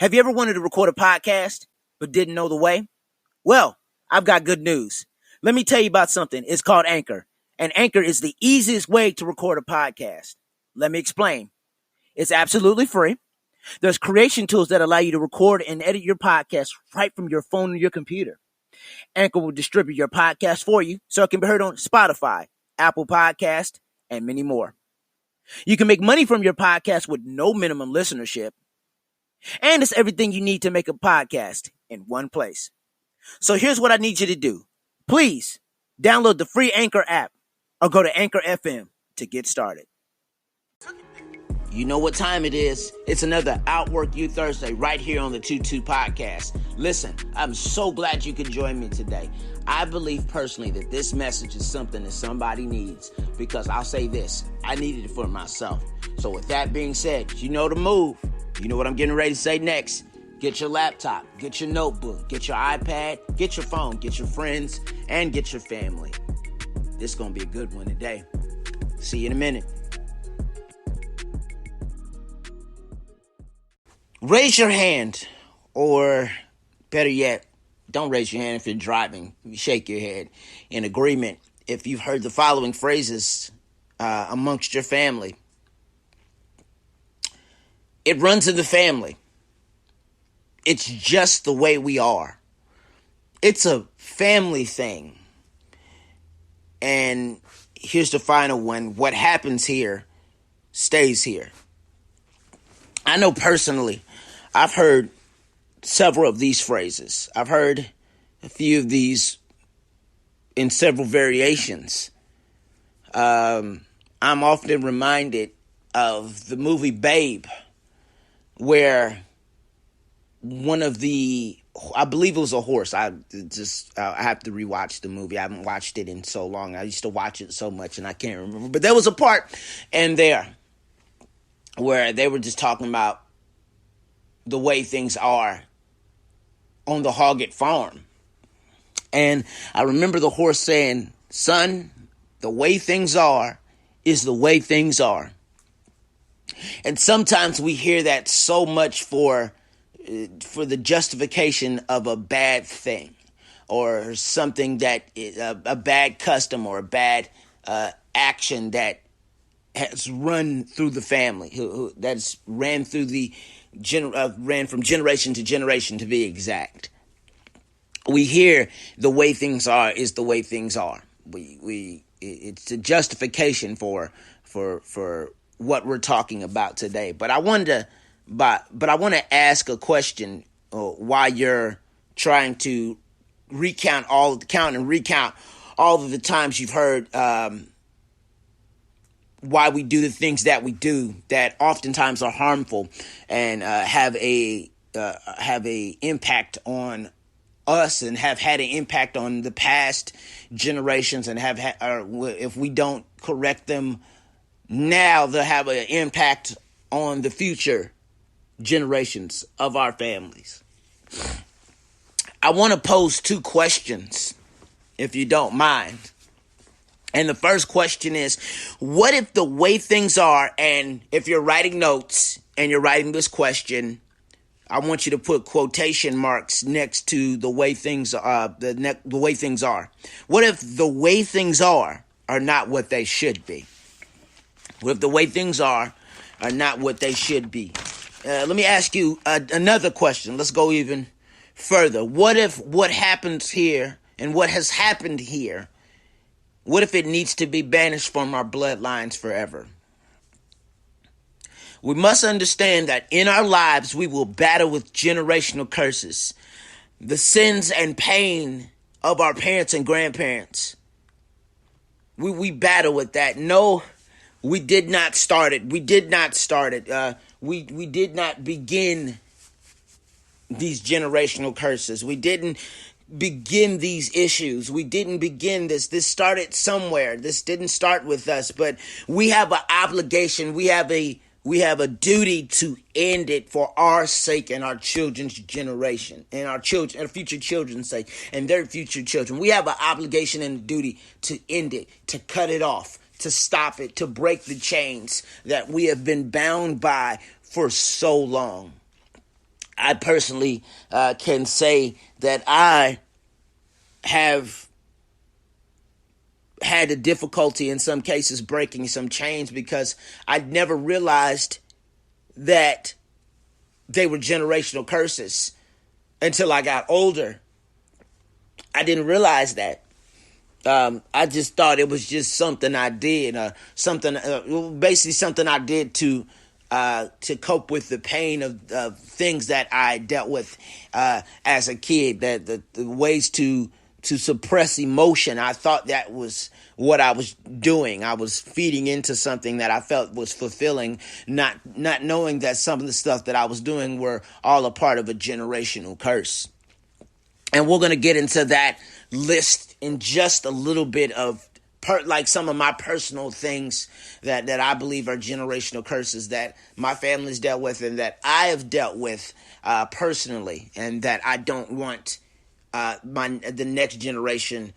Have you ever wanted to record a podcast but didn't know the way? Well, I've got good news. Let me tell you about something. It's called Anchor, and Anchor is the easiest way to record a podcast. Let me explain. It's absolutely free. There's creation tools that allow you to record and edit your podcast right from your phone or your computer. Anchor will distribute your podcast for you so it can be heard on Spotify, Apple Podcast, and many more. You can make money from your podcast with no minimum listenership. And it's everything you need to make a podcast in one place. So here's what I need you to do. Please download the free Anchor app or go to Anchor FM to get started. You know what time it is. It's another Outwork You Thursday right here on the 22 Podcast. Listen, I'm so glad you could join me today. I believe personally that this message is something that somebody needs, because I'll say this, I needed it for myself. So with that being said, you know the move. You know what I'm getting ready to say next. Get your laptop, get your notebook, get your iPad, get your phone, get your friends, and get your family. This is going to be a good one today. See you in a minute. Raise your hand, or better yet, don't raise your hand if you're driving. Shake your head in agreement if you've heard the following phrases amongst your family. It runs in the family. It's just the way we are. It's a family thing. And here's the final one. What happens here stays here. I know personally, I've heard several of these phrases. I've heard a few of these in several variations. I'm often reminded of the movie Babe, where one of the, I believe it was a horse. I have to rewatch the movie. I haven't watched it in so long. I used to watch it so much and I can't remember. But there was a part in there where they were just talking about the way things are on the Hoggett farm. And I remember the horse saying, "Son, the way things are is the way things are." And sometimes we hear that so much for the justification of a bad thing, or something that a bad custom or a bad action that has run through the family, that's ran through the ran from generation to generation, to be exact. We hear the way things are is the way things are. It's a justification for what we're talking about today. But I want to ask a question while you're trying to recount all of the times you've heard why we do the things that we do that oftentimes are harmful and have a impact on us and have had an impact on the past generations, and if we don't correct them now, they'll have an impact on the future generations of our families. I want to pose two questions, if you don't mind. And the first question is, what if the way things are, and if you're writing notes and you're writing this question, I want you to put quotation marks next to the way things are, the way things are. What if the way things are not what they should be? What if the way things are not what they should be? Let me ask you another question. Let's go even further. What if what happens here and what has happened here, what if it needs to be banished from our bloodlines forever? We must understand that in our lives, we will battle with generational curses, the sins and pain of our parents and grandparents. We battle with that. No, we did not start it. We did not start it. We did not begin these generational curses. We didn't begin these issues. We didn't begin this. This started somewhere. This didn't start with us, but we have an obligation. We have a duty to end it for our sake and our children's generation, and our future children's sake and their future children. We have an obligation and a duty to end it, to cut it off, to stop it, to break the chains that we have been bound by for so long. I personally can say that I have had a difficulty in some cases breaking some chains because I never realized that they were generational curses until I got older. I didn't realize that. I just thought it was just something I did, basically something I did to cope with the pain of things that I dealt with as a kid. That the ways to suppress emotion. I thought that was what I was doing. I was feeding into something that I felt was fulfilling, not knowing that some of the stuff that I was doing were all a part of a generational curse. And we're going to get into that list in just a little bit of like some of my personal things that I believe are generational curses that my family's dealt with and that I have dealt with personally, and that I don't want the next generation,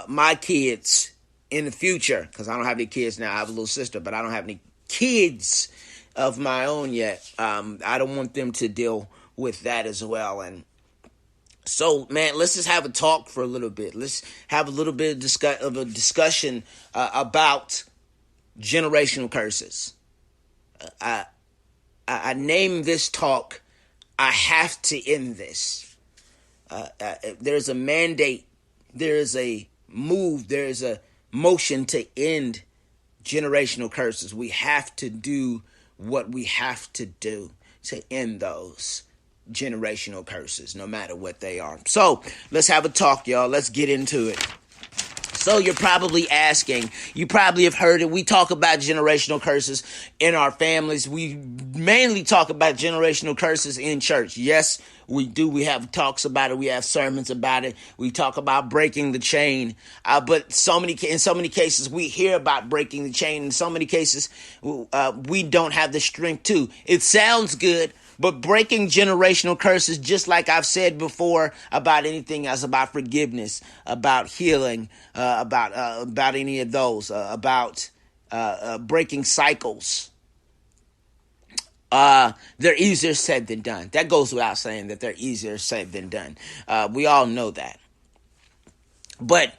my kids in the future, because I don't have any kids now. I have a little sister, but I don't have any kids of my own yet. I don't want them to deal with that as well. And so, man, let's just have a talk for a little bit. Let's have a little bit of a discussion about generational curses. I named this talk, I Have to End This. There's a mandate, there is a move, there is a motion to end generational curses. We have to do what we have to do to end those generational curses, no matter what they are. So let's have a talk, y'all. Let's get into it. So you're probably asking, you probably have heard it. We talk about generational curses in our families. We mainly talk about generational curses in church. Yes, we do. We have talks about it. We have sermons about it. We talk about breaking the chain. But in so many cases, we hear about breaking the chain. In so many cases, we don't have the strength to. It sounds good. But breaking generational curses, just like I've said before about anything else, about forgiveness, about healing, about any of those, about breaking cycles, they're easier said than done. That goes without saying that they're easier said than done. We all know that. But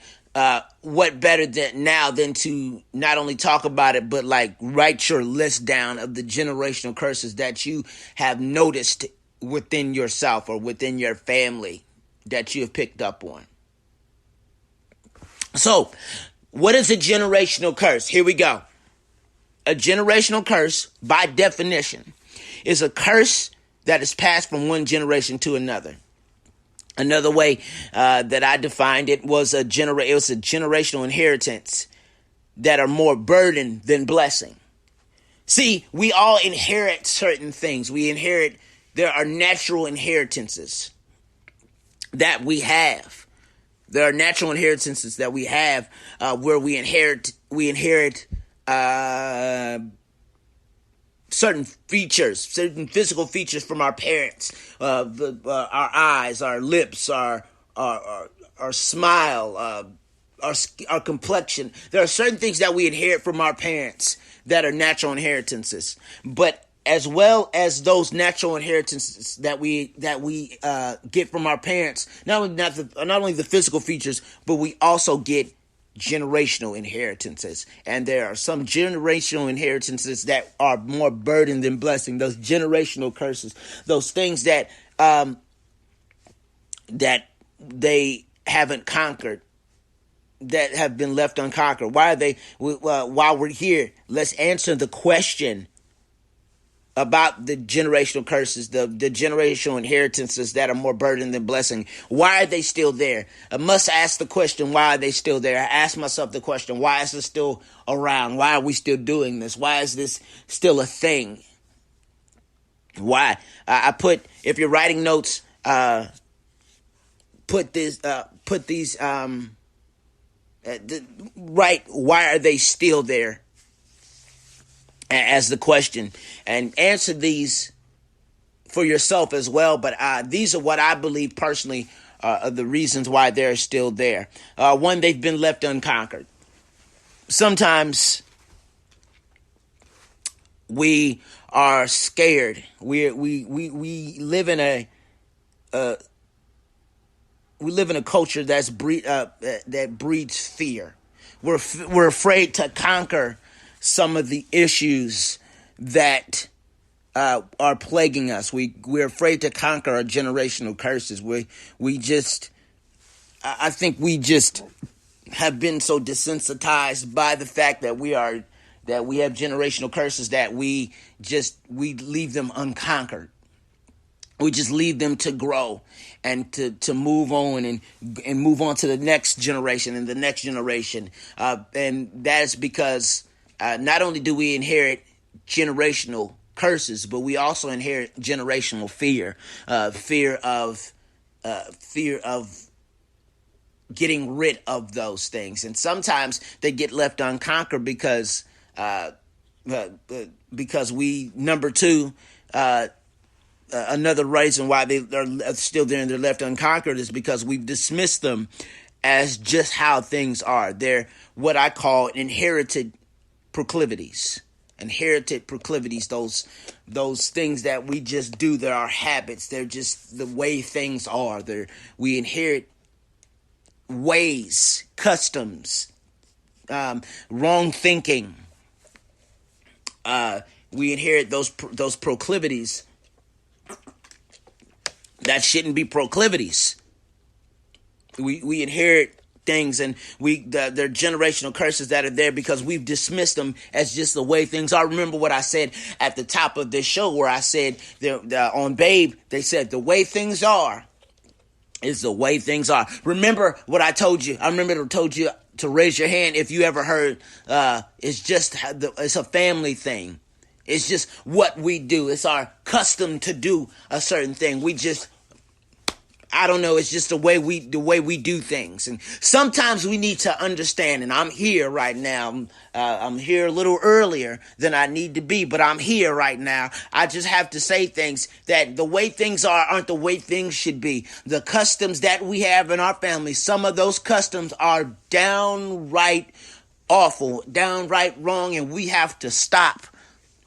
what better than to not only talk about it, but like write your list down of the generational curses that you have noticed within yourself or within your family that you have picked up on. So, what is a generational curse? Here we go. A generational curse, by definition, is a curse that is passed from one generation to another. Another way that I defined it was a generational inheritance that are more burden than blessing. See, we all inherit certain things. There are natural inheritances that we have. There are natural inheritances that we have where we inherit certain features, certain physical features from our parents, our eyes, our lips, our smile, our complexion. There are certain things that we inherit from our parents that are natural inheritances. But as well as those natural inheritances that we get from our parents, not only the physical features, but we also get generational inheritances. And there are some generational inheritances that are more burden than blessing. Those generational curses, those things that they haven't conquered, that have been left unconquered. Why are they? While we're here, let's answer the question about the generational curses, the generational inheritances that are more burden than blessing. Why are they still there? I must ask the question, why are they still there? I ask myself the question, why is this still around? Why are we still doing this? Why is this still a thing? Why? I put, if you're writing notes, put these, write, why are they still there? As the question, and answer these for yourself as well. But these are what I believe personally are the reasons why they're still there. One, they've been left unconquered. Sometimes We are scared. We live in a culture that breeds fear. We're afraid to conquer some of the issues that are plaguing us. We're afraid to conquer our generational curses. I think we just have been so desensitized by the fact that we have generational curses that we leave them unconquered. We just leave them to grow and to move on and move on to the next generation and the next generation. And that's because not only do we inherit generational curses, but we also inherit generational fear, fear of getting rid of those things. And sometimes they get left unconquered because number two, another reason why they are still there and they're left unconquered is because we've dismissed them as just how things are. They're what I call inherited proclivities. Those things that we just do, they're our habits. They're just the way things are. We inherit ways, customs, wrong thinking. We inherit those proclivities that shouldn't be proclivities. We inherit things, and they're generational curses that are there because we've dismissed them as just the way things are. Remember what I said at the top of this show, where I said on Babe, they said the way things are is the way things are. Remember what I told you. I told you to raise your hand if you ever heard. It's a family thing. It's just what we do. It's our custom to do a certain thing. I don't know. It's just the way we do things. And sometimes we need to understand, and I'm here right now. I'm here a little earlier than I need to be, but I'm here right now. I just have to say things that the way things aren't the way things should be. The customs that we have in our family, some of those customs are downright awful, downright wrong, and we have to stop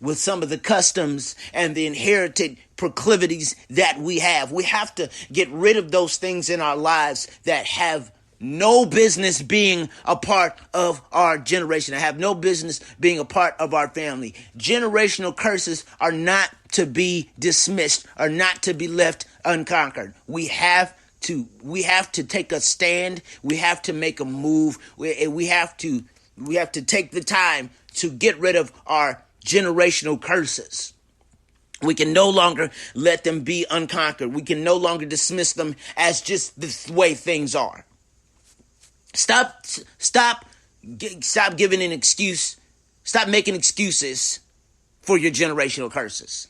with some of the customs and the inherited proclivities that we have. We have to get rid of those things in our lives that have no business being a part of our generation. I have no business being a part of our family. Generational curses are not to be dismissed, are not to be left unconquered. We have to take a stand. We have to make a move. We have to take the time to get rid of our generational curses. We can no longer let them be unconquered. We can no longer dismiss them as just the way things are. Stop giving an excuse. Stop making excuses for your generational curses.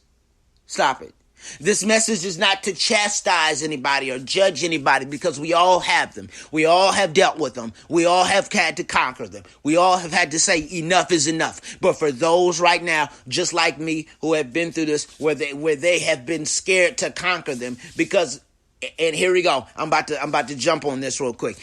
Stop it. This message is not to chastise anybody or judge anybody, because we all have them. We all have dealt with them. We all have had to conquer them. We all have had to say enough is enough. But for those right now, just like me, who have been through this, where they have been scared to conquer them, because, and here we go. I'm about to jump on this real quick.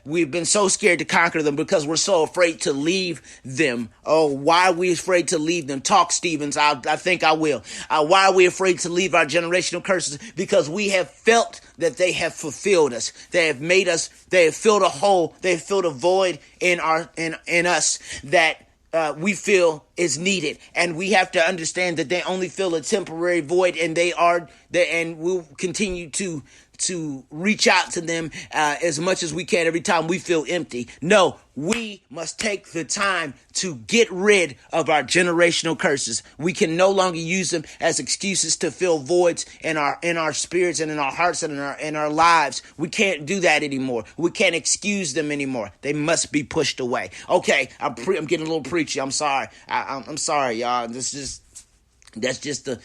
We've been so scared to conquer them because we're so afraid to leave them. Oh, why are we afraid to leave them? Talk, Stevens. I think I will. Why are we afraid to leave our generational curses? Because we have felt that they have fulfilled us. They have made us. They have filled a hole. They have filled a void in us that we feel is needed, and we have to understand that they only fill a temporary void, and and we'll continue to reach out to them as much as we can every time we feel empty. No, we must take the time to get rid of our generational curses. We can no longer use them as excuses to fill voids in our spirits and in our hearts and in our lives. We can't do that anymore. We can't excuse them anymore. They must be pushed away. Okay, I'm getting a little preachy. I'm sorry. I'm sorry, y'all. That's just the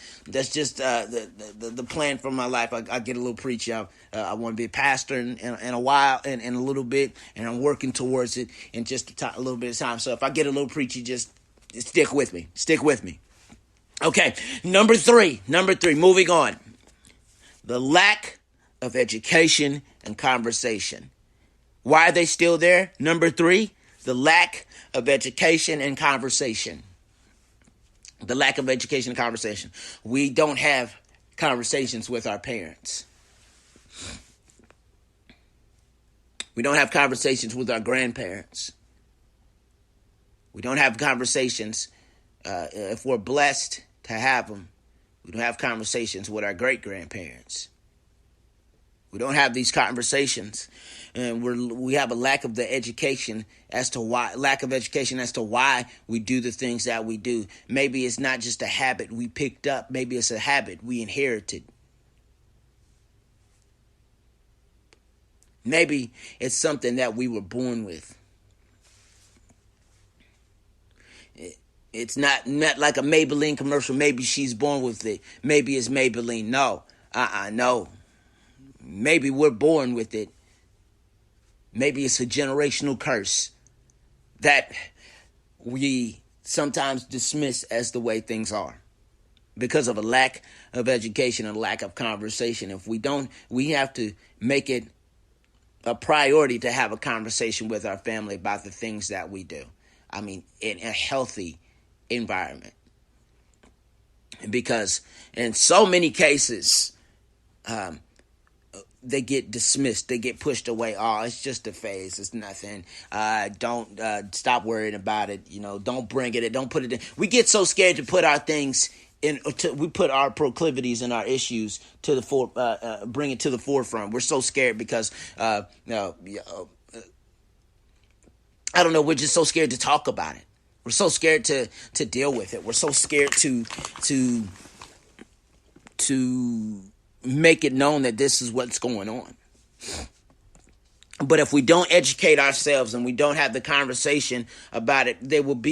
plan for my life. I get a little preachy. I want to be a pastor in a while, and a little bit, and I'm working towards it in just a little bit of time. So if I get a little preachy, just stick with me. Stick with me. Okay, number three. Moving on. The lack of education and conversation. Why are they still there? Number three, the lack of education and conversation. The lack of education and conversation. We don't have conversations with our parents. We don't have conversations with our grandparents. We don't have conversations, if we're blessed to have them. We don't have conversations with our great-grandparents. We don't have these conversations, and we have a lack of the education as to why we do the things that we do. Maybe it's not just a habit we picked up. Maybe it's a habit we inherited. Maybe it's something that we were born with. It's not like a Maybelline commercial. Maybe she's born with it. Maybe it's Maybelline. No. No. Maybe we're born with it. Maybe it's a generational curse that we sometimes dismiss as the way things are because of a lack of education and lack of conversation. We have to make it a priority to have a conversation with our family about the things that we do. I mean, in a healthy environment. Because in so many cases, they get dismissed. They get pushed away. Oh, it's just a phase. It's nothing. Don't stop worrying about it. Don't bring it. Don't put it in. We get so scared to put our things in. We put our proclivities and our issues to the bring it to the forefront. We're so scared because I don't know. We're just so scared to talk about it. We're so scared to deal with it. We're so scared to make it known that this is what's going on. But if we don't educate ourselves and we don't have the conversation about it, they will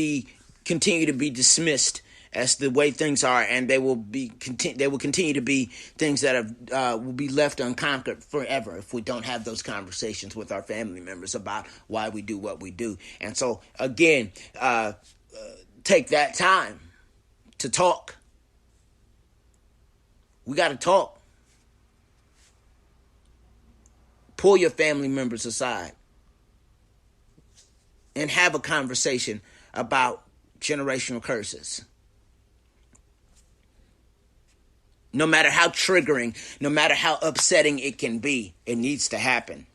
continue to be dismissed as the way things are, and they will continue to be things that will be left unconquered forever if we don't have those conversations with our family members about why we do what we do. And so again, take that time to talk. We got to talk. Pull your family members aside and have a conversation about generational curses. No matter how triggering, no matter how upsetting it can be, it needs to happen.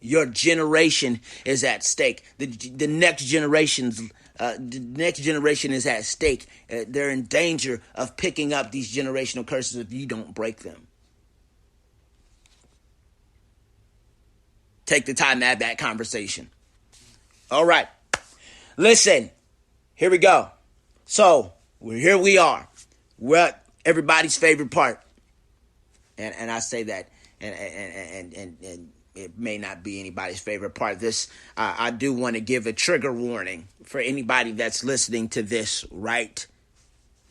Your generation is at stake. The next generation is at stake. They're in danger of picking up these generational curses if you don't break them. Take the time to have that conversation. All right. Listen, here we go. So, here we are. We're at everybody's favorite part. And I say that, and it may not be anybody's favorite part. This, I do want to give a trigger warning for anybody that's listening to this right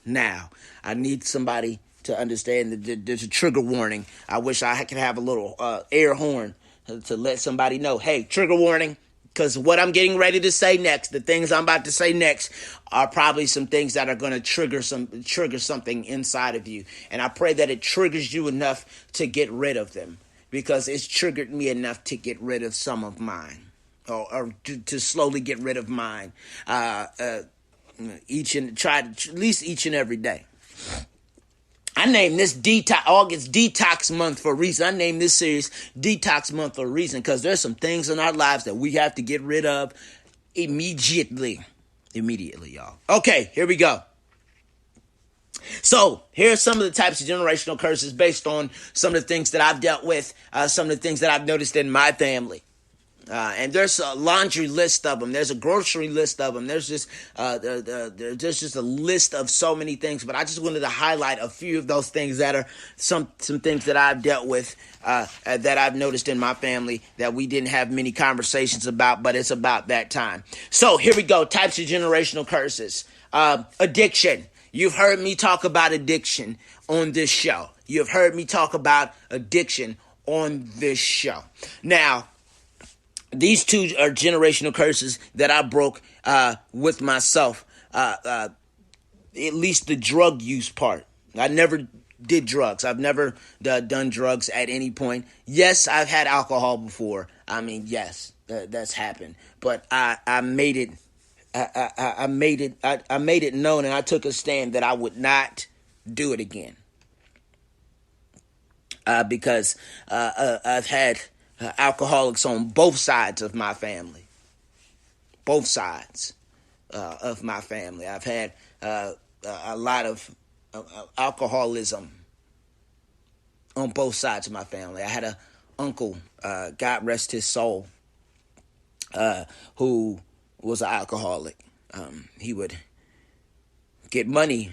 now. I need somebody to understand that there's a trigger warning. I wish I could have a little air horn to let somebody know, hey, trigger warning, because what I'm getting ready to say next, the things I'm about to say next, are probably some things that are going to trigger something inside of you. And I pray that it triggers you enough to get rid of them, because it's triggered me enough to get rid of some of mine, or to slowly get rid of mine, at least each and every day. I named this August Detox Month for a reason. I named this series Detox Month for a reason, because there's some things in our lives that we have to get rid of immediately. Immediately, y'all. Okay, here we go. So, here are some of the types of generational curses based on some of the things that I've dealt with, some of the things that I've noticed in my family. And there's a laundry list of them. There's a grocery list of them. There's just a list of so many things. But I just wanted to highlight a few of those things that are some things that I've dealt with, that I've noticed in my family that we didn't have many conversations about, but it's about that time. So here we go. Types of generational curses. Addiction. You've heard me talk about addiction on this show. You've heard me talk about addiction on this show. Now, these two are generational curses that I broke with myself. At least the drug use part. I never did drugs. I've never done drugs at any point. Yes, I've had alcohol before. I mean, yes, that's happened. But I made it I made it. I made it known, and I took a stand that I would not do it again. Because I've had alcoholics on both sides of my family. Both sides of my family. I've had a lot of alcoholism on both sides of my family. I had a uncle, God rest his soul, who was an alcoholic. He would get money,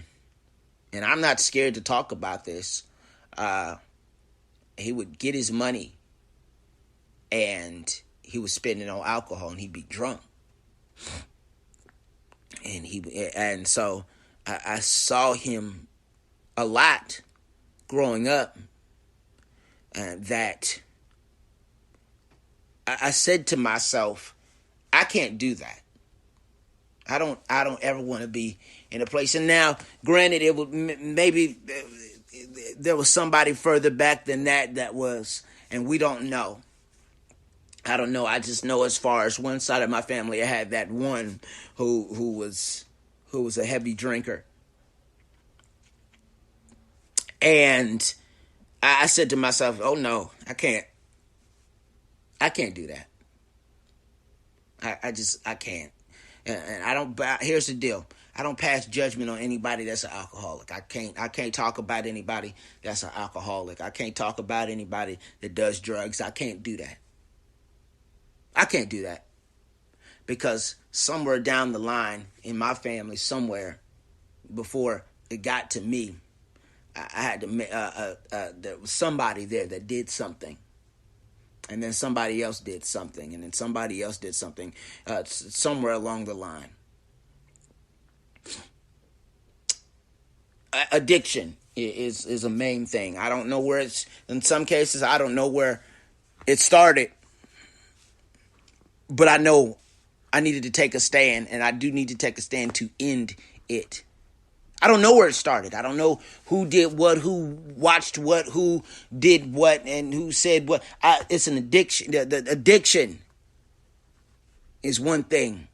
and I'm not scared to talk about this. He would get his money, and he would spend it on alcohol, and he'd be drunk. And so I saw him a lot growing up. That I said to myself, I can't do that. I don't ever want to be in a place. And now, granted, it would maybe there was somebody further back than that was, and we don't know. I don't know. I just know as far as one side of my family, I had that one who was a heavy drinker, and I said to myself, "Oh no, I can't do that. I can't." And I don't. Here's the deal: I don't pass judgment on anybody that's an alcoholic. I can't talk about anybody that's an alcoholic. I can't talk about anybody that does drugs. I can't do that. I can't do that because somewhere down the line in my family, somewhere before it got to me, I had to. There was somebody there that did something, and then somebody else did something, and then somebody else did something. Somewhere along the line, addiction is a main thing. I don't know where it's. In some cases, I don't know where it started, but I know I needed to take a stand, and I do need to take a stand to end it. I don't know where it started. I don't know who did what, who watched what, who did what, and who said what. It's an addiction. The addiction is one thing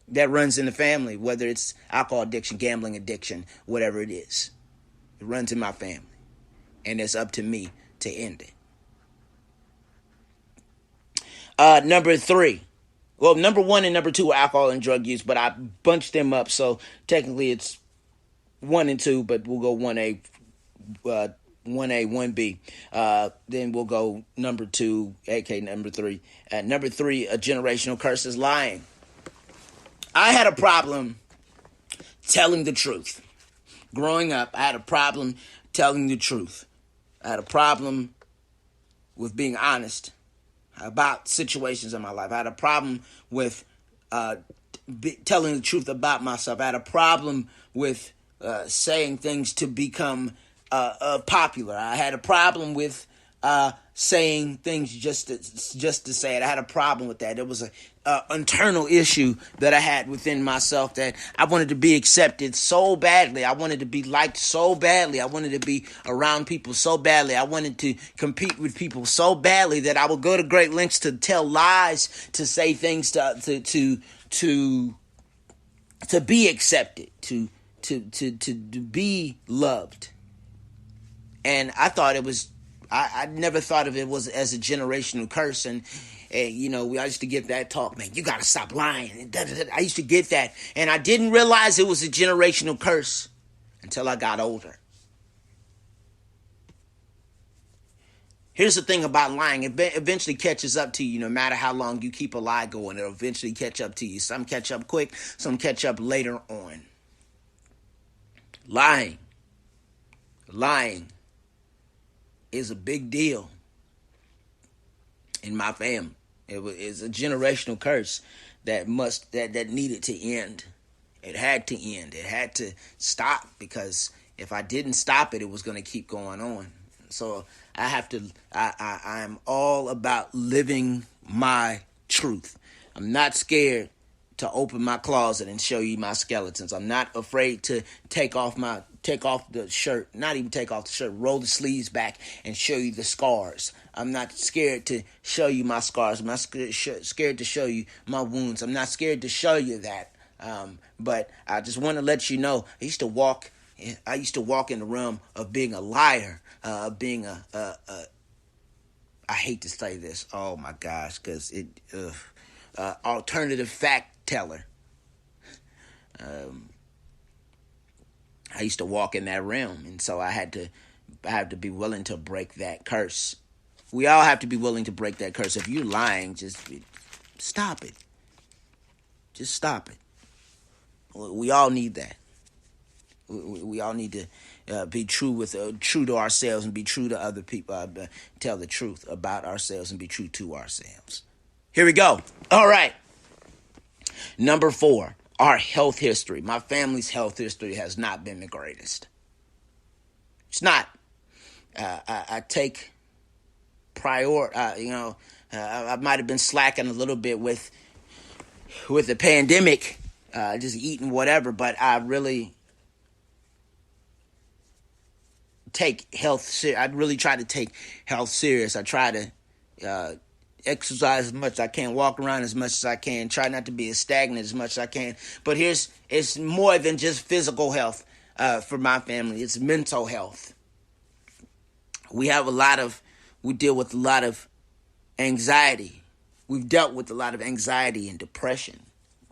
that runs in the family, whether it's alcohol addiction, gambling addiction, whatever it is. It runs in my family, and it's up to me to end it. Number 3. Well, number 1 and number 2 are alcohol and drug use, but I bunched them up, so technically it's 1 and 2, but we'll go 1A, 1B. Then we'll go number 2, aka number 3. Number 3, a generational curse is lying. I had a problem telling the truth. Growing up, I had a problem telling the truth. I had a problem with being honest about situations in my life. I had a problem with telling the truth about myself. I had a problem with saying things to become popular. I had a problem with saying things just to say it. I had a problem with that. There was an internal issue that I had within myself that I wanted to be accepted so badly. I wanted to be liked so badly. I wanted to be around people so badly. I wanted to compete with people so badly that I would go to great lengths to tell lies, to say things to be accepted, to be loved. And I thought it was. I never thought of it was as a generational curse, and I used to get that talk, man, you gotta stop lying. I used to get that, and I didn't realize it was a generational curse until I got older. Here's the thing about lying. It eventually catches up to you. No matter how long you keep a lie going, it'll eventually catch up to you. Some catch up quick, some catch up later on. Lying is a big deal in my family. It's a generational curse that needed to end. It had to end. It had to stop, because if I didn't stop it, it was going to keep going on. So I'm all about living my truth. I'm not scared to open my closet and show you my skeletons. I'm not afraid to take off the shirt, not even take off the shirt, roll the sleeves back and show you the scars. I'm not scared to show you my scars. I'm not scared to show you my wounds. I'm not scared to show you that. But I just want to let you know, I used to walk in the realm of being a liar, being I hate to say this, oh my gosh, because alternative fact teller. I used to walk in that realm, and so I have to be willing to break that curse. We all have to be willing to break that curse. If you're lying, just stop it. Just stop it. We all need that. We all need to be true to ourselves and be true to other people. Tell the truth about ourselves and be true to ourselves. Here we go. All right. Number 4, our health history. My family's health history has not been the greatest. It's not. I take I might have been slacking a little bit with the pandemic, just eating whatever, but I really take health serious. I really try to take health serious. I try to exercise as much as I can, walk around as much as I can, try not to be as stagnant as much as I can. But it's more than just physical health for my family. It's mental health. We deal with a lot of anxiety. We've dealt with a lot of anxiety and depression.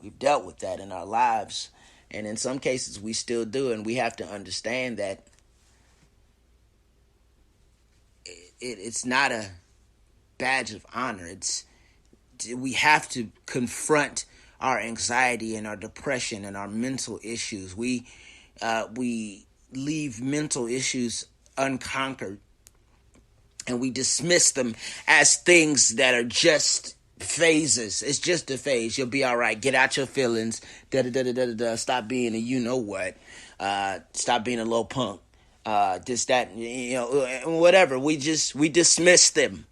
We've dealt with that in our lives. And in some cases, we still do. And we have to understand that it's not a badge of honor. We have to confront our anxiety and our depression and our mental issues. We leave mental issues unconquered, and we dismiss them as things that are just phases. It's just a phase. You'll be all right. Get out your feelings. Stop being a you-know-what. Stop being a little punk. Whatever. We dismiss them.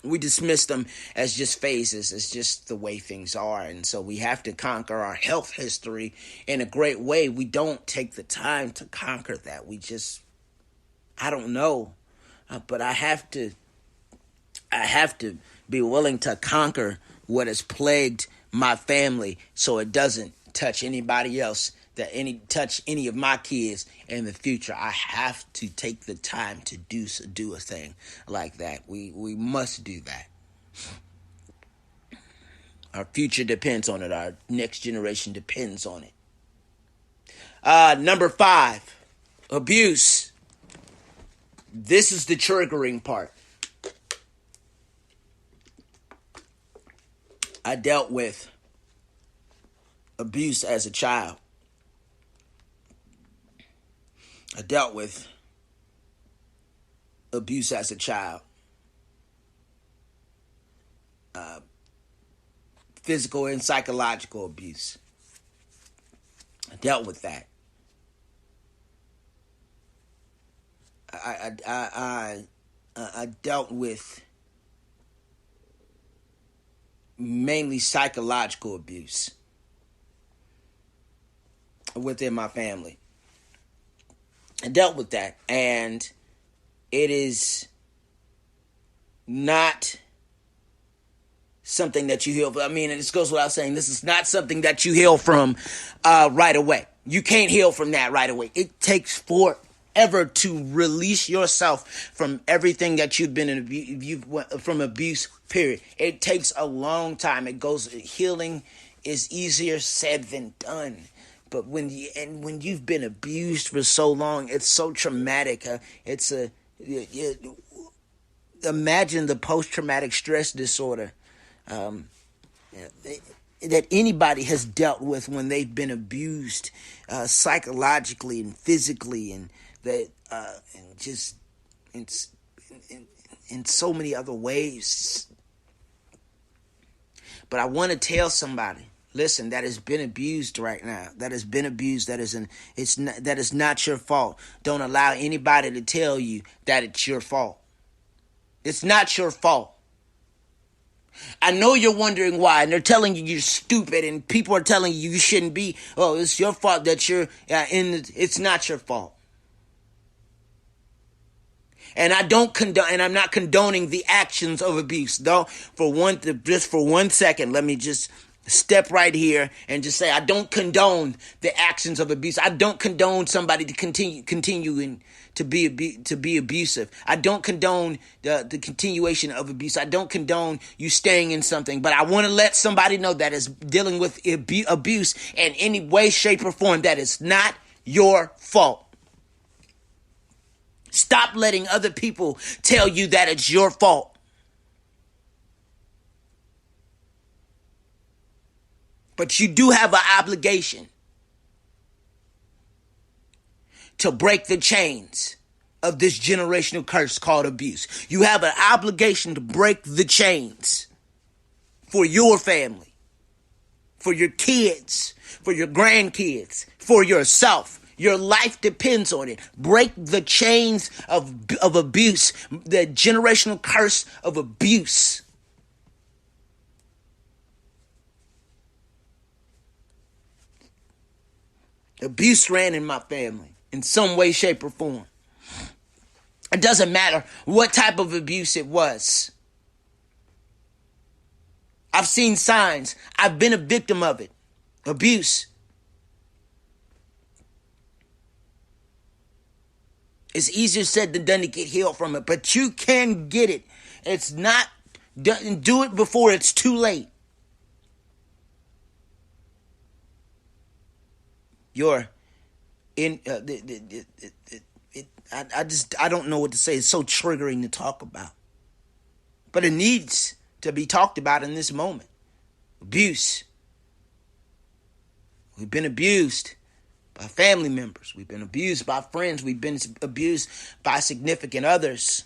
We dismiss them as just phases. It's just the way things are. And so we have to conquer our health history in a great way. We don't take the time to conquer that. I don't know. But I have to be willing to conquer what has plagued my family so it doesn't touch anybody else, touch any of my kids in the future. I have to take the time to do a thing like that. We must do that. Our future depends on it. Our next generation depends on it. Number 5, abuse. This is the triggering part. I dealt with abuse as a child. I dealt with abuse as a child. Physical and psychological abuse. I dealt with that. I dealt with mainly psychological abuse within my family. I dealt with that, and it is not something that you heal from. I mean, this goes without saying, this is not something that you heal from right away. You can't heal from that right away. It takes forever to release yourself from everything that you've been from abuse, period. It takes a long time. Healing is easier said than done. But when you've been abused for so long, it's so traumatic. Imagine the post-traumatic stress disorder that anybody has dealt with when they've been abused psychologically and physically, and just in so many other ways. But I want to tell somebody, listen, that has been abused right now. That has been abused. That is not your fault. Don't allow anybody to tell you that it's your fault. It's not your fault. I know you're wondering why, and they're telling you you're stupid, and people are telling you you shouldn't be. Oh, it's your fault that you're it's not your fault. And I don't condone, and I'm not condoning the actions of abuse. Though, just for 1 second, let me just step right here and just say I don't condone the actions of abuse. I don't condone somebody to continuing to be abusive. I don't condone the continuation of abuse. I don't condone you staying in something. But I want to let somebody know that is dealing with abuse in any way, shape, or form, that is not your fault. Stop letting other people tell you that it's your fault. But you do have an obligation to break the chains of this generational curse called abuse. You have an obligation to break the chains for your family, for your kids, for your grandkids, for yourself. Your life depends on it. Break the chains of abuse, the generational curse of abuse. Abuse ran in my family in some way, shape, or form. It doesn't matter what type of abuse it was. I've seen signs. I've been a victim of it. Abuse. It's easier said than done to get healed from it, but you can get it. It's not done. Do it before it's too late. You're in. I don't know what to say. It's so triggering to talk about, but it needs to be talked about in this moment. Abuse. We've been abused by family members. We've been abused by friends. We've been abused by significant others.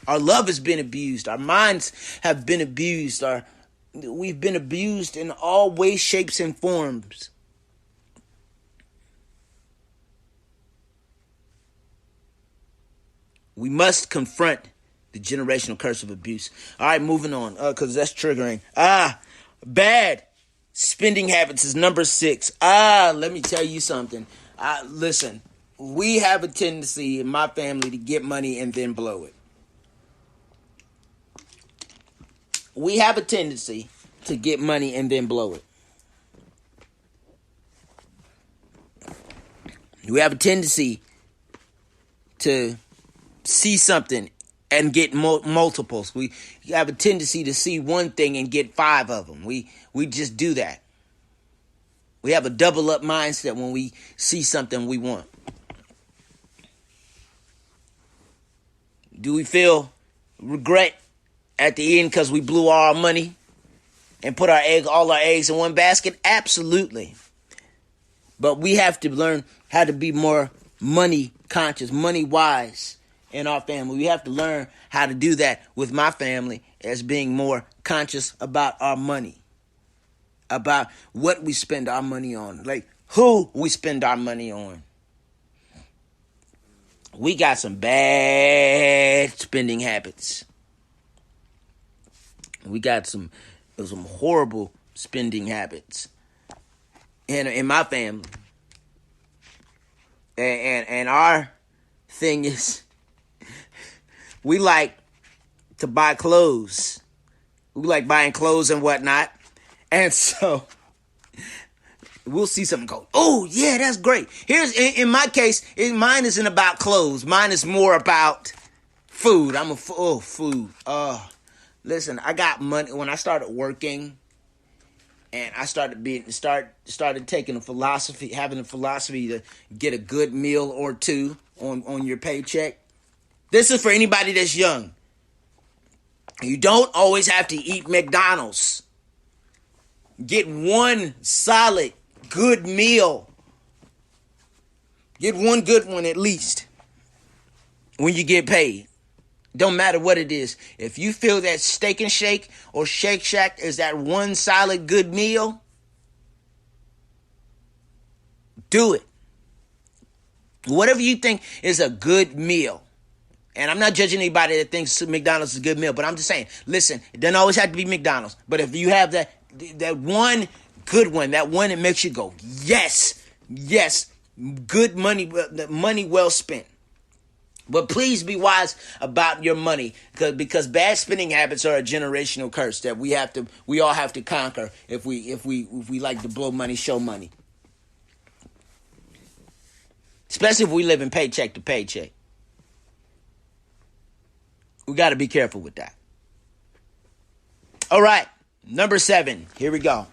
Our love has been abused. Our minds have been abused. We've been abused in all ways, shapes, and forms. We must confront the generational curse of abuse. All right, moving on, because that's triggering. Bad spending habits is number 6. Let me tell you something. Listen, we have a tendency in my family to get money and then blow it. We have a tendency to get money and then blow it. We have a tendency to see something and get multiples. We have a tendency to see one thing and get 5 of them. We just do that. We have a double up mindset when we see something we want. Do we feel regret at the end because we blew all our money and put all our eggs in one basket? Absolutely. But we have to learn how to be more money conscious, money wise in our family. We have to learn how to do that with my family, as being more conscious about our money, about what we spend our money on, like who we spend our money on. We got some bad spending habits. We got some horrible spending habits in my family. And our thing is, we like to buy clothes. We like buying clothes and whatnot. And so we'll see something go, oh, yeah, that's great. Here's, in my case, mine isn't about clothes. Mine is more about food. Food. Listen, I got money when I started working, and I started taking having a philosophy to get a good meal or two on your paycheck. This is for anybody that's young. You don't always have to eat McDonald's. Get one solid, good meal. Get one good one at least when you get paid. Don't matter what it is. If you feel that Steak and Shake or Shake Shack is that one solid good meal, do it. Whatever you think is a good meal And I'm not judging anybody that thinks McDonald's is a good meal, but I'm just saying, listen, it doesn't always have to be McDonald's. But if you have that one good one, that one that makes you go, yes, yes, good money, money well spent. But please be wise about your money, because bad spending habits are a generational curse that we all have to conquer if we like to blow money, show money. Especially if we live in paycheck to paycheck. We got to be careful with that. All right, number 7. Here we go.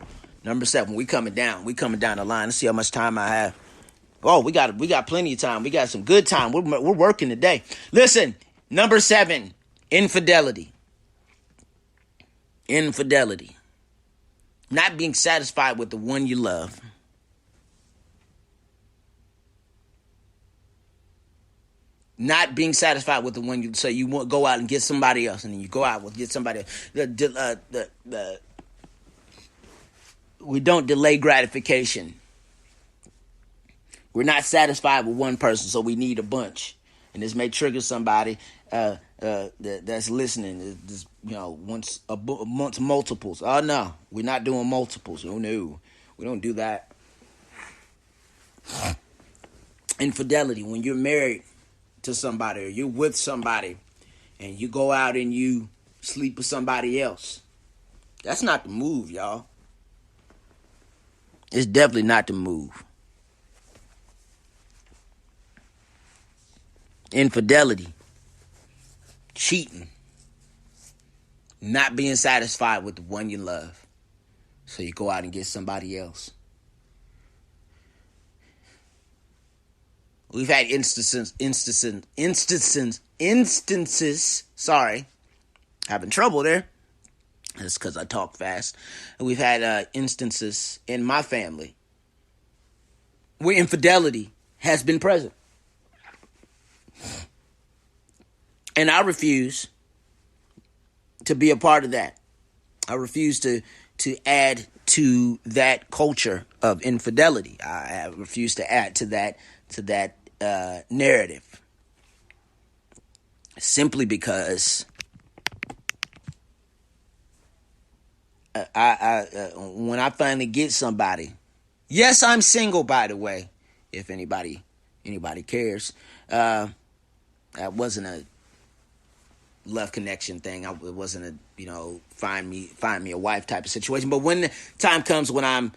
Number 7. We coming down. We coming down the line. Let's see how much time I have. Oh, we got plenty of time. We got some good time. We're working today. Listen, number 7, infidelity. Infidelity. Not being satisfied with the one you love. Not being satisfied with the one you, so you want go out and get somebody else, and then you go out and get somebody else. We don't delay gratification. We're not satisfied with one person, so we need a bunch. And this may trigger somebody that's listening. This, wants multiples. Oh, no, we're not doing multiples. Oh, no, we don't do that. Infidelity, when you're married to somebody or you're with somebody and you go out and you sleep with somebody else, that's not the move, y'all. It's definitely not the move. Infidelity, cheating, not being satisfied with the one you love, so you go out and get somebody else. We've had instances. Sorry, having trouble there. That's because I talk fast. And we've had instances in my family where infidelity has been present. And I refuse to be a part of that. I refuse to add to that culture of infidelity. I refuse to add to that narrative. Simply because when I finally get somebody, yes, I'm single, by the way, if anybody cares. That wasn't a love connection thing. It wasn't a find me a wife type of situation. But when the time comes when I'm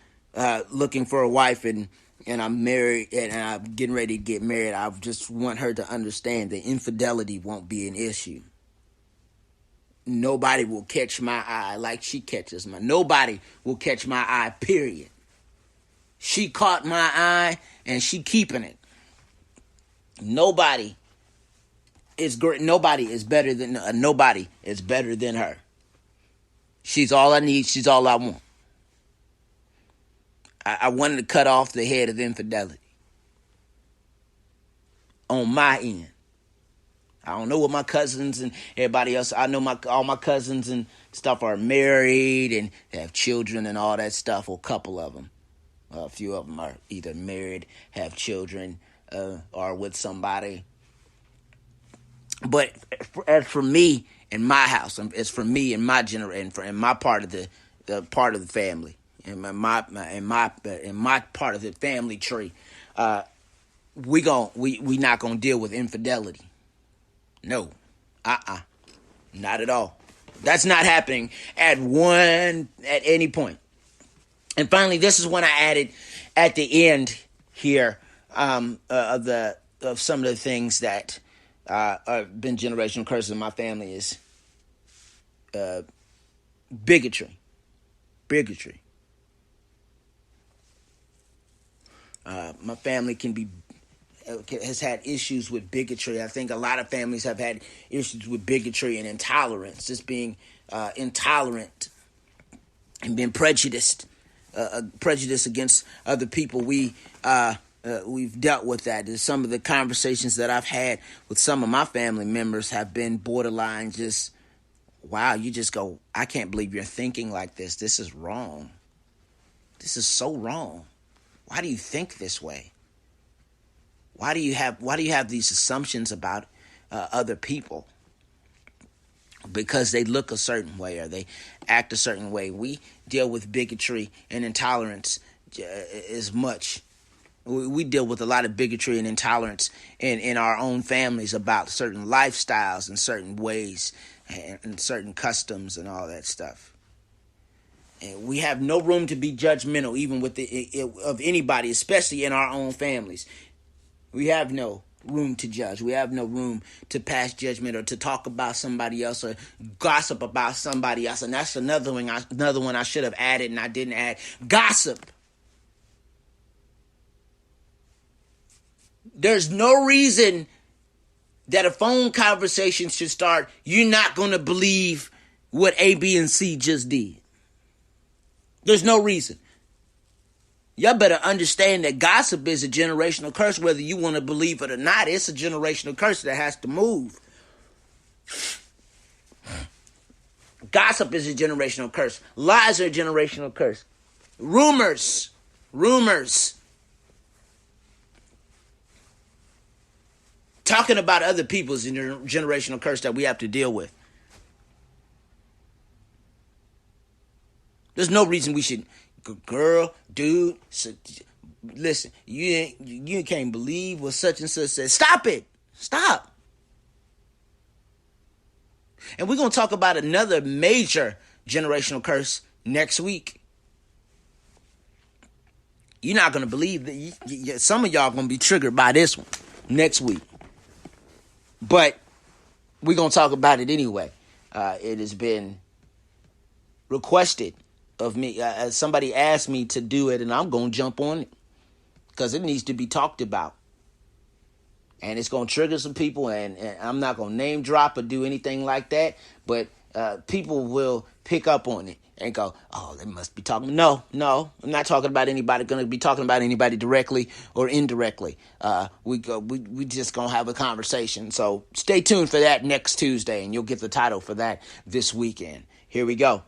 looking for a wife and I'm married and I'm getting ready to get married, I just want her to understand that infidelity won't be an issue. Nobody will catch my eye like she catches mine. Nobody will catch my eye, period. She caught my eye and she keeping it. Nobody is great. Nobody is better than her. She's all I need. She's all I want. I wanted to cut off the head of infidelity on my end. I don't know what my cousins and everybody else. I know all my cousins and stuff are married and have children and all that stuff. Or a couple of them. A few of them are either married, have children, or with somebody. But as for me in my house, as for me in my generation, in my part of the part of the family, in my part of the family tree, we not gonna deal with infidelity. No, not at all. That's not happening at any point. And finally, this is when I added at the end here of some of the things that have been generational curses in my family is bigotry. My family has had issues with bigotry. I think a lot of families have had issues with bigotry and intolerance, just being intolerant and being prejudiced against other people. We've dealt with that. Some of the conversations that I've had with some of my family members have been borderline just, wow, you just go, I can't believe you're thinking like this. This is wrong. This is so wrong. Why do you think this way? Why do you have these assumptions about other people because they look a certain way or they act a certain way. We deal with bigotry and intolerance as much. We deal with a lot of bigotry and intolerance in our own families about certain lifestyles and certain ways and certain customs and all that stuff. And we have no room to be judgmental, even with of anybody, especially in our own families. We have no room to judge. We have no room to pass judgment or to talk about somebody else or gossip about somebody else. And that's another one I should have added and I didn't add. Gossip. There's no reason that a phone conversation should start. You're not going to believe what A, B, and C just did. There's no reason. Y'all better understand that gossip is a generational curse, whether you want to believe it or not. It's a generational curse that has to move. Gossip is a generational curse. Lies are a generational curse. Rumors. Talking about other people is a generational curse that we have to deal with. There's no reason we should, girl, dude, listen, you can't believe what such and such said. Stop it. Stop. And we're going to talk about another major generational curse next week. You're not going to believe that some of y'all going to be triggered by this one next week. But we're going to talk about it anyway. It has been requested of me. Somebody asked me to do it, and I'm going to jump on it because it needs to be talked about. And it's going to trigger some people, and I'm not going to name drop or do anything like that, but people will pick up on it and go, oh, they must be talking. No, I'm not talking about anybody. Going to be talking about anybody directly or indirectly. We just going to have a conversation. So stay tuned for that next Tuesday, and you'll get the title for that this weekend. Here we go.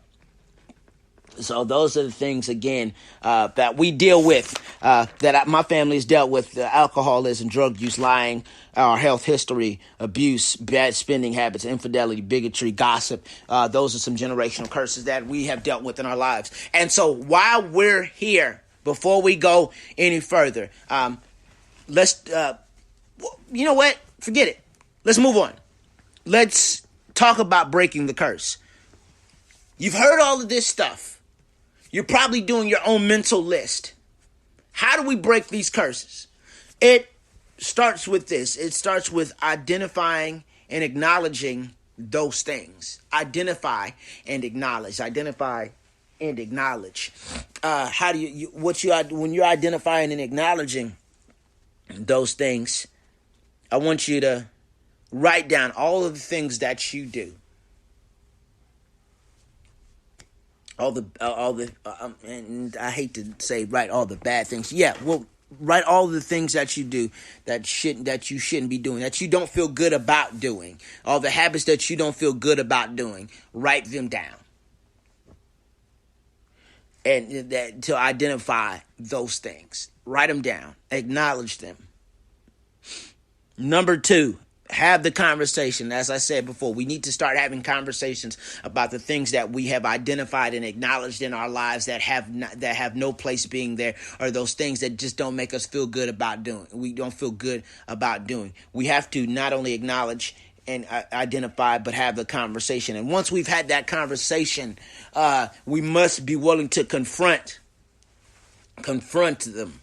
So those are the things, again, that we deal with, my family has dealt with: alcoholism, drug use, lying, our health history, abuse, bad spending habits, infidelity, bigotry, gossip. Those are some generational curses that we have dealt with in our lives. And so while we're here, before we go any further, let's, you know what? Forget it. Let's move on. Let's talk about breaking the curse. You've heard all of this stuff. You're probably doing your own mental list. How do we break these curses? It starts with this. It starts with identifying and acknowledging those things. Identify and acknowledge. Identify and acknowledge. How do when you're identifying and acknowledging those things, I want you to write down all of the things that you do. And I hate to say write all the bad things. Yeah, well, write all the things that you do that you shouldn't be doing, that you don't feel good about doing. All the habits that you don't feel good about doing, write them down. And that to identify those things, write them down, acknowledge them. Number 2, have the conversation. As I said before, we need to start having conversations about the things that we have identified and acknowledged in our lives that have no place being there, or those things that just don't make us feel good about doing. We don't feel good about doing. We have to not only acknowledge and identify, but have the conversation. And once we've had that conversation, we must be willing to confront them,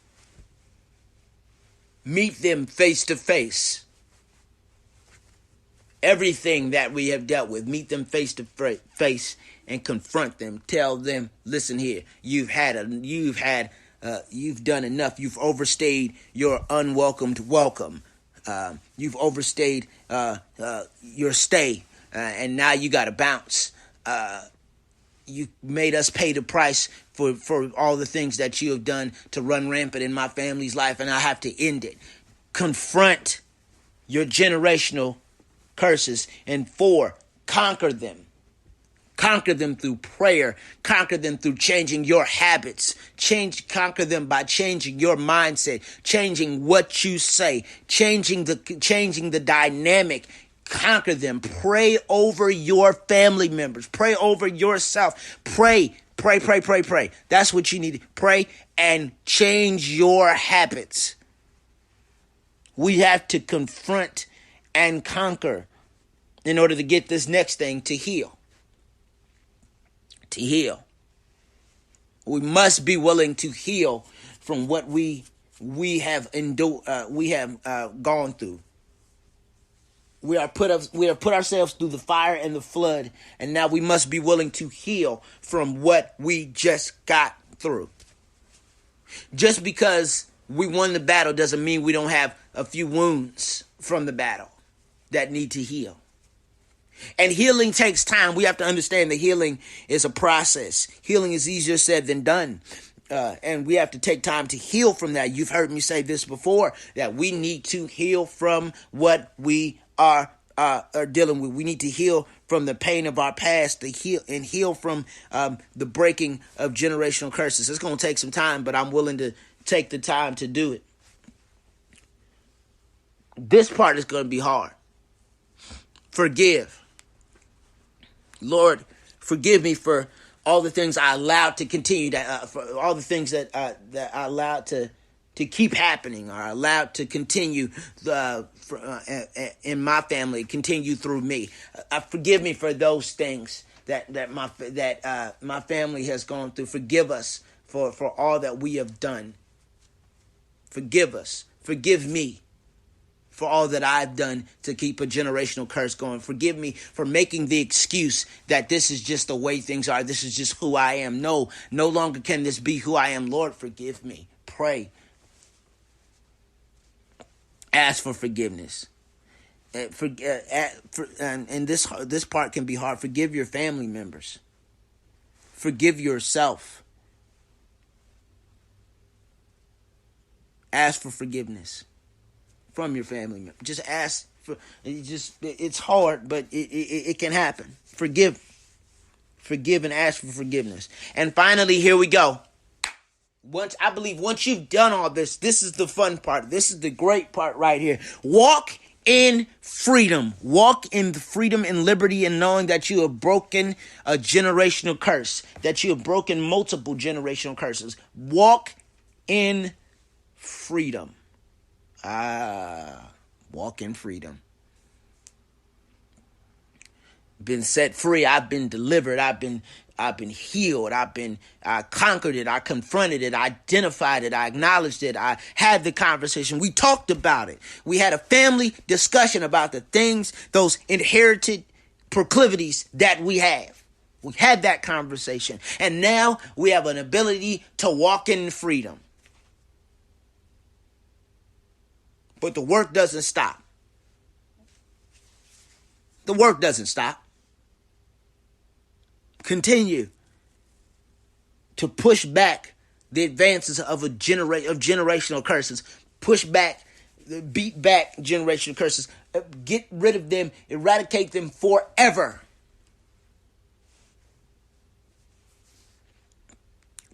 meet them face to face. Everything that we have dealt with, meet them face to face and confront them. Tell them, listen here, you've done enough. You've overstayed your unwelcomed welcome. You've overstayed your stay, and now you got to bounce. You made us pay the price for all the things that you have done to run rampant in my family's life, and I have to end it. Confront your generational curses. And 4, conquer them. Conquer them through prayer. Conquer them through changing your habits. Conquer them by changing your mindset, changing what you say, changing the dynamic conquer them. Pray over your family members. Pray over yourself. Pray. That's what you need. Pray and change your habits. We have to confront and conquer in order to get this next thing to heal. To heal. We must be willing to heal from what we have gone through. We have put ourselves through the fire and the flood, and now we must be willing to heal from what we just got through. Just because we won the battle doesn't mean we don't have a few wounds from the battle that need to heal. And healing takes time. We have to understand that healing is a process. Healing is easier said than done. And we have to take time to heal from that. You've heard me say this before, that we need to heal from what we are dealing with. We need to heal from the pain of our past, to heal from the breaking of generational curses. It's going to take some time, but I'm willing to take the time to do it. This part is going to be hard. Forgive. Lord, forgive me for all the things I allowed to continue, for all the things that I allowed to keep happening, or allowed to continue in my family, continue through me. Forgive me for those things that my family has gone through. Forgive us for all that we have done. Forgive us. Forgive me for all that I've done to keep a generational curse going. Forgive me for making the excuse that this is just the way things are. This is just who I am. No longer can this be who I am. Lord, forgive me. Pray. Ask for forgiveness. And this part can be hard. Forgive your family members. Forgive yourself. Ask for forgiveness from your family member. Just ask for. It's hard, but it can happen. Forgive and ask for forgiveness. And finally, here we go. Once you've done all this, this is the fun part. This is the great part right here. Walk in freedom. Walk in the freedom and liberty, and knowing that you have broken a generational curse, that you have broken multiple generational curses. Walk in freedom. Walk in freedom. Been set free. I've been delivered. I've been healed. I conquered it. I confronted it. I identified it. I acknowledged it. I had the conversation. We talked about it. We had a family discussion about the things, those inherited proclivities that we have. We had that conversation. And now we have an ability to walk in freedom. But the work doesn't stop. The work doesn't stop. Continue to push back the advances of generational curses. Beat back generational curses. Get rid of them. Eradicate them forever.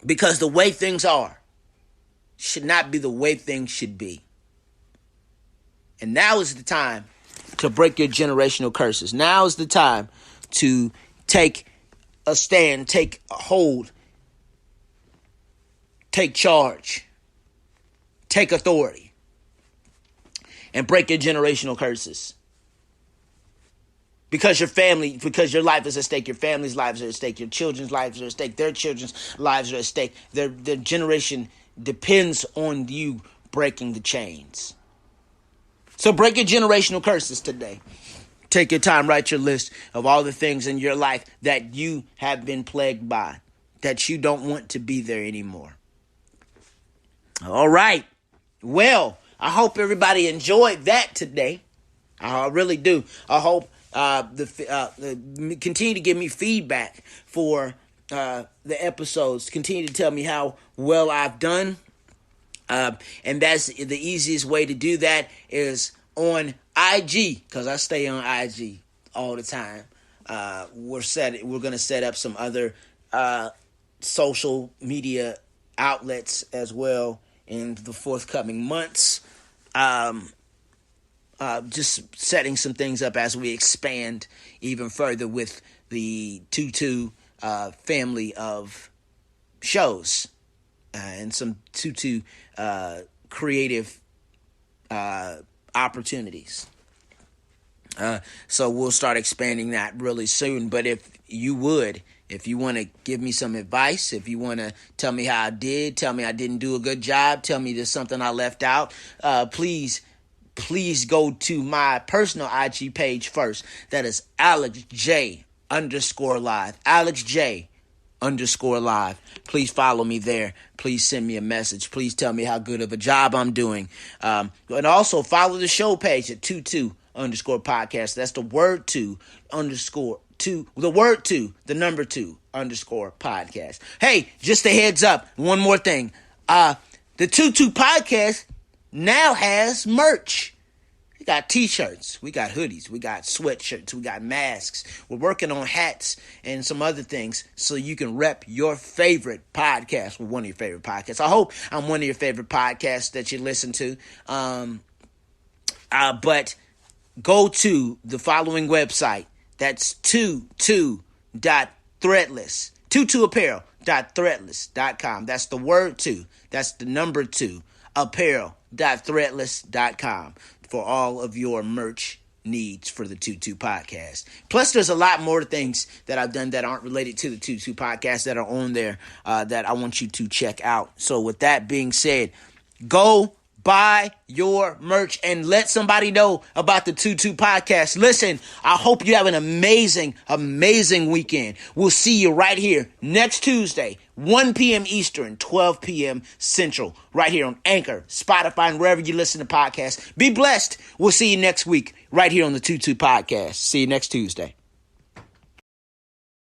Because the way things are should not be the way things should be. And now is the time to break your generational curses. Now is the time to take a stand, take a hold, take charge, take authority, and break your generational curses. Because your life is at stake, your family's lives are at stake, your children's lives are at stake, their children's lives are at stake. Their generation depends on you breaking the chains. So break your generational curses today. Take your time, write your list of all the things in your life that you have been plagued by, that you don't want to be there anymore. All right. Well, I hope everybody enjoyed that today. I really do. I hope continue to give me feedback for the episodes. Continue to tell me how well I've done. And that's the easiest way to do that is on IG, because I stay on IG all the time. We're going to set up some other social media outlets as well in the forthcoming months. just setting some things up as we expand even further with the Tutu family of shows and some Tutu creative opportunities. So we'll start expanding that really soon. But if you want to give me some advice, if you want to tell me how I did, tell me I didn't do a good job, tell me there's something I left out, please go to my personal IG page first. That is AlexJ_live. AlexJ_live. Please follow me there. Please send me a message. Please tell me how good of a job I'm doing. And also follow the show page at 22_podcast. That's the word 2_podcast. Hey, just a heads up. One more thing. The 22 podcast now has merch. We got t-shirts, we got hoodies, we got sweatshirts, we got masks. We're working on hats and some other things so you can rep your favorite podcast with one of your favorite podcasts. I hope I'm one of your favorite podcasts that you listen to. But go to the following website. That's 22.threadless. 22apparel.threadless.com. That's the word 2. That's the number 2. apparel.threadless.com for all of your merch needs for the 22 podcast. Plus, there's a lot more things that I've done that aren't related to the 22 podcast that are on there that I want you to check out. So with that being said, go buy your merch and let somebody know about the 22 podcast. Listen, I hope you have an amazing, amazing weekend. We'll see you right here next Tuesday, 1 p.m. Eastern, 12 p.m. Central, right here on Anchor, Spotify, and wherever you listen to podcasts. Be blessed. We'll see you next week right here on the 22 podcast. See you next Tuesday.